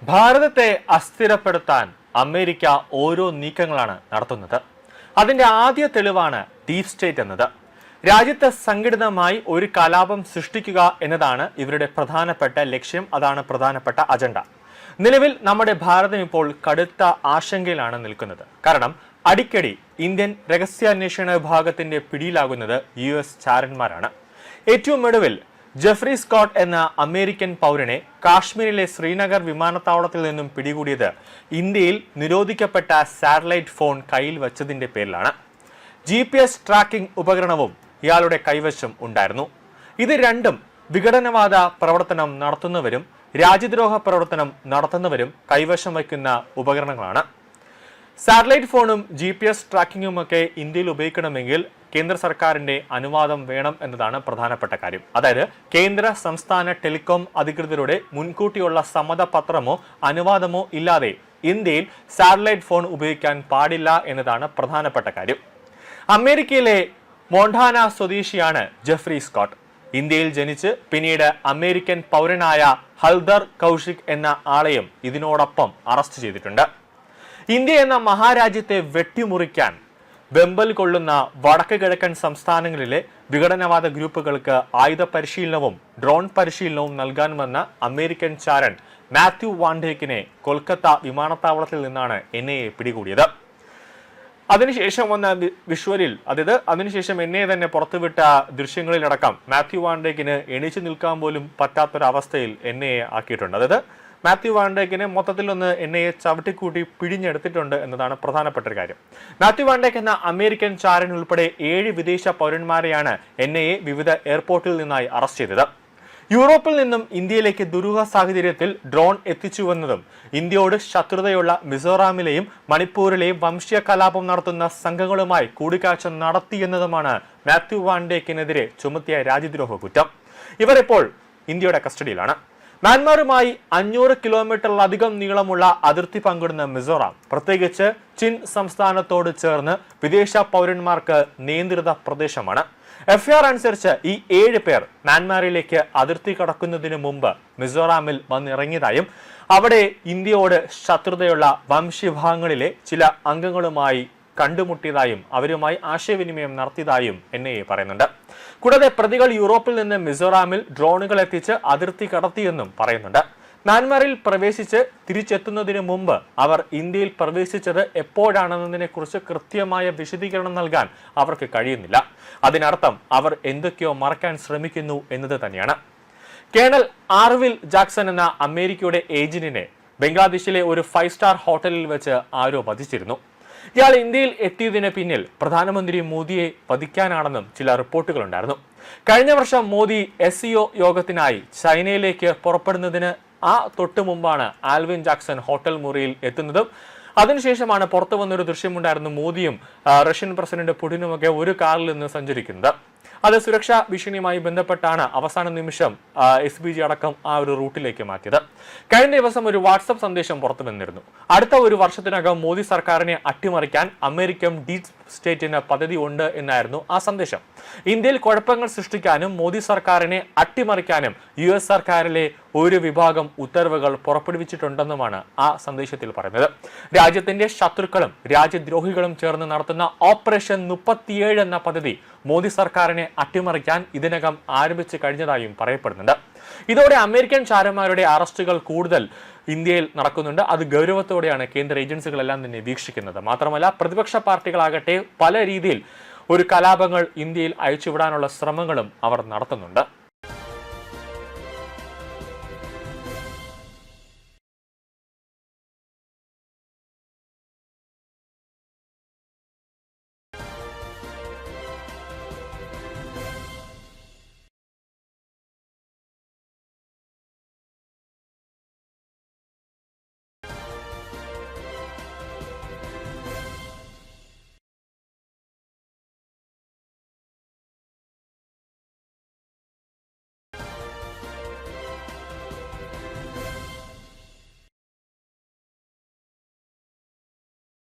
ഭാരതത്തെ അസ്ഥിരപ്പെടുത്താൻ അമേരിക്ക ഓരോ നീക്കങ്ങളാണ് നടത്തുന്നത്. അതിന്റെ ആദ്യ തെളിവാണ് ഡീപ് സ്റ്റേറ്റ് എന്നത്. രാജ്യത്ത് സംഘടിതമായി ഒരു കലാപം സൃഷ്ടിക്കുക എന്നതാണ് ഇവരുടെ പ്രധാനപ്പെട്ട ലക്ഷ്യം. അതാണ് പ്രധാനപ്പെട്ട അജണ്ട. നിലവിൽ നമ്മുടെ ഭാരതം ഇപ്പോൾ കടുത്ത ആശങ്കയിലാണ് നിൽക്കുന്നത്. കാരണം അടിക്കടി ഇന്ത്യൻ രഹസ്യാന്വേഷണ വിഭാഗത്തിന്റെ പിടിയിലാകുന്നത് US ചാരന്മാരാണ്. ഏറ്റവും ഒടുവിൽ ജെഫ്രി സ്കോട്ട് എന്ന അമേരിക്കൻ പൗരനെ കാശ്മീരിലെ ശ്രീനഗർ വിമാനത്താവളത്തിൽ നിന്നും പിടികൂടിയത് ഇന്ത്യയിൽ നിരോധിക്കപ്പെട്ട സാറ്റലൈറ്റ് ഫോൺ കയ്യിൽ വച്ചതിന്റെ പേരിലാണ്. GPS ട്രാക്കിംഗ് ഉപകരണവും ഇയാളുടെ കൈവശം ഉണ്ടായിരുന്നു. ഇത് രണ്ടും വിഘടനവാദ പ്രവർത്തനം നടത്തുന്നവരും രാജ്യദ്രോഹ പ്രവർത്തനം നടത്തുന്നവരും കൈവശം വയ്ക്കുന്ന ഉപകരണങ്ങളാണ്. സാറ്റലൈറ്റ് ഫോണും GPS ട്രാക്കിങ്ങും ഒക്കെ ഇന്ത്യയിൽ ഉപയോഗിക്കണമെങ്കിൽ കേന്ദ്ര സർക്കാരിന്റെ അനുവാദം വേണം എന്നതാണ് പ്രധാനപ്പെട്ട കാര്യം. അതായത് കേന്ദ്ര സംസ്ഥാന ടെലികോം അധികൃതരുടെ മുൻകൂട്ടിയുള്ള സമ്മതപത്രമോ അനുവാദമോ ഇല്ലാതെ ഇന്ത്യയിൽ സാറ്റലൈറ്റ് ഫോൺ ഉപയോഗിക്കാൻ പാടില്ല എന്നതാണ് പ്രധാനപ്പെട്ട കാര്യം. അമേരിക്കയിലെ മോണ്ടാന സ്വദേശിയാണ് ജെഫ്രി സ്കോട്ട്. ഇന്ത്യയിൽ ജനിച്ച് പിന്നീട് അമേരിക്കൻ പൗരനായ ഹൽദർ കൗശിക് എന്ന ആളെയും ഇതിനോടൊപ്പം അറസ്റ്റ് ചെയ്തിട്ടുണ്ട്. ഇന്ത്യ എന്ന മഹാരാജ്യത്തെ വെട്ടിമുറിക്കാൻ വെമ്പൽ കൊള്ളുന്ന വടക്ക് കിഴക്കൻ സംസ്ഥാനങ്ങളിലെ വിഘടനവാദ ഗ്രൂപ്പുകൾക്ക് ആയുധ പരിശീലനവും ഡ്രോൺ പരിശീലനവും നൽകാൻ വന്ന അമേരിക്കൻ ചാരൻ മാത്യു വാണ്ടേക്കിനെ കൊൽക്കത്ത വിമാനത്താവളത്തിൽ നിന്നാണ് NIA പിടികൂടിയത്. അതിനുശേഷം വന്ന വിഷ്വലിൽ, അതായത് അതിനുശേഷം NIA തന്നെ പുറത്തുവിട്ട ദൃശ്യങ്ങളിലടക്കം മാത്യു വാണ്ടേക്കിന് എണീച്ചു നിൽക്കാൻ പോലും പറ്റാത്തൊരവസ്ഥയിൽ NIA ആക്കിയിട്ടുണ്ട്. അതായത് മാത്യു വാണ്ടേക്കിനെ മൊത്തത്തിലൊന്ന് NIA ചവിട്ടിക്കൂട്ടി പിഴിഞ്ഞെടുത്തിട്ടുണ്ട് എന്നതാണ് പ്രധാനപ്പെട്ട ഒരു കാര്യം. മാത്യു വാണ്ടേക്ക് എന്ന അമേരിക്കൻ ചാരൻ ഉൾപ്പെടെ 7 വിദേശ പൗരന്മാരെയാണ് NIA വിവിധ എയർപോർട്ടിൽ നിന്നായി അറസ്റ്റ് ചെയ്തത്. യൂറോപ്പിൽ നിന്നും ഇന്ത്യയിലേക്ക് ദുരൂഹ സാഹചര്യത്തിൽ ഡ്രോൺ എത്തിച്ചുവെന്നതും ഇന്ത്യയോട് ശത്രുതയുള്ള മിസോറാമിലെയും മണിപ്പൂരിലെയും വംശീയ കലാപം നടത്തുന്ന സംഘങ്ങളുമായി കൂടിക്കാഴ്ച നടത്തിയെന്നതുമാണ് മാത്യു വാണ്ടേക്കിനെതിരെ ചുമത്തിയ രാജ്യദ്രോഹ കുറ്റം. ഇവർ ഇപ്പോൾ ഇന്ത്യയുടെ കസ്റ്റഡിയിലാണ്. മ്യാൻമാറുമായി 500 കിലോമീറ്ററിലധികം നീളമുള്ള അതിർത്തി പങ്കിടുന്ന മിസോറാം, പ്രത്യേകിച്ച് ചിൻ സംസ്ഥാനത്തോട് ചേർന്ന് വിദേശ പൗരന്മാർക്ക് നിയന്ത്രിത പ്രദേശമാണ്. FIR അനുസരിച്ച് ഈ 7 പേർ മ്യാൻമാറിലേക്ക് അതിർത്തി കടക്കുന്നതിന് മുമ്പ് മിസോറാമിൽ വന്നിറങ്ങിയതായും അവിടെ ഇന്ത്യയോട് ശത്രുതയുള്ള വംശവിഭാഗങ്ങളിലെ ചില അംഗങ്ങളുമായി കണ്ടുമുട്ടിയതായും അവരുമായി ആശയവിനിമയം നടത്തിയതായും NIA പറയുന്നുണ്ട്. കൂടാതെ പ്രതികൾ യൂറോപ്പിൽ നിന്ന് മിസോറാമിൽ ഡ്രോണുകൾ എത്തിച്ച് അതിർത്തി കടത്തിയെന്നും പറയുന്നുണ്ട്. മ്യാൻമാറിൽ പ്രവേശിച്ച് തിരിച്ചെത്തുന്നതിന് മുമ്പ് അവർ ഇന്ത്യയിൽ പ്രവേശിച്ചത് എപ്പോഴാണെന്നതിനെ കുറിച്ച് കൃത്യമായ വിശദീകരണം നൽകാൻ അവർക്ക് കഴിയുന്നില്ല. അതിനർത്ഥം അവർ എന്തൊക്കെയോ മറക്കാൻ ശ്രമിക്കുന്നു എന്നത് തന്നെയാണ്. കേണൽ ആർവിൽ ജാക്സൺ എന്ന അമേരിക്കയുടെ ഏജന്റിനെ ബംഗ്ലാദേശിലെ ഒരു 5 സ്റ്റാർ ഹോട്ടലിൽ വെച്ച് ആരോ വധിച്ചിരുന്നു. ഇയാൾ ഇന്ത്യയിൽ എത്തിയതിന് പിന്നിൽ പ്രധാനമന്ത്രി മോദിയെ വധിക്കാനാണെന്നും ചില റിപ്പോർട്ടുകളുണ്ടായിരുന്നു. കഴിഞ്ഞ വർഷം മോദി SCO യോഗത്തിനായി ചൈനയിലേക്ക് പുറപ്പെടുന്നതിന് തൊട്ടു മുമ്പാണ് ആൽവിൻ ജാക്സൺ ഹോട്ടൽ മുറിയിൽ എത്തുന്നതും. അതിനുശേഷമാണ് പുറത്തു വന്നൊരു ദൃശ്യമുണ്ടായിരുന്നു മോദിയും റഷ്യൻ പ്രസിഡന്റ് പുടിനുമൊക്കെ ഒരു കാറിൽ നിന്ന് സഞ്ചരിക്കുന്നത്. അത് സുരക്ഷാ ഭീഷണിയുമായി ബന്ധപ്പെട്ടാണ് അവസാന നിമിഷം SPG അടക്കം ഒരു റൂട്ടിലേക്ക് മാറ്റിയത്. കഴിഞ്ഞ ദിവസം ഒരു വാട്സപ്പ് സന്ദേശം പുറത്തു വന്നിരുന്നു. അടുത്ത ഒരു വർഷത്തിനകം മോദി സർക്കാരിനെ അട്ടിമറിക്കാൻ അമേരിക്കൻ ഡീപ് സ്റ്റേറ്റിന് പദ്ധതി ഉണ്ട് എന്നായിരുന്നു ആ സന്ദേശം. ഇന്ത്യയിൽ കുഴപ്പങ്ങൾ സൃഷ്ടിക്കാനും മോദി സർക്കാരിനെ അട്ടിമറിക്കാനും US സർക്കാരിലെ ഒരു വിഭാഗം ഉത്തരവുകൾ പുറപ്പെടുവിച്ചിട്ടുണ്ടെന്നുമാണ് ആ സന്ദേശത്തിൽ പറയുന്നത്. രാജ്യത്തിന്റെ ശത്രുക്കളും രാജ്യദ്രോഹികളും ചേർന്ന് നടത്തുന്ന ഓപ്പറേഷൻ 37 എന്ന പദ്ധതി മോദി സർക്കാരിനെ അട്ടിമറിക്കാൻ ഇതിനകം ആരംഭിച്ചു കഴിഞ്ഞതായും പറയപ്പെടുന്നുണ്ട്. ഇതോടെ അമേരിക്കൻ ചാരന്മാരുടെ അറസ്റ്റുകൾ കൂടുതൽ ഇന്ത്യയിൽ നടക്കുന്നുണ്ട്. അത് ഗൗരവത്തോടെയാണ് കേന്ദ്ര ഏജൻസികളെല്ലാം തന്നെ വീക്ഷിക്കുന്നത്. മാത്രമല്ല പ്രതിപക്ഷ പാർട്ടികളാകട്ടെ പല രീതിയിൽ ഒരു കലാപങ്ങൾ ഇന്ത്യയിൽ അയച്ചുവിടാനുള്ള ശ്രമങ്ങളും അവർ നടത്തുന്നുണ്ട്.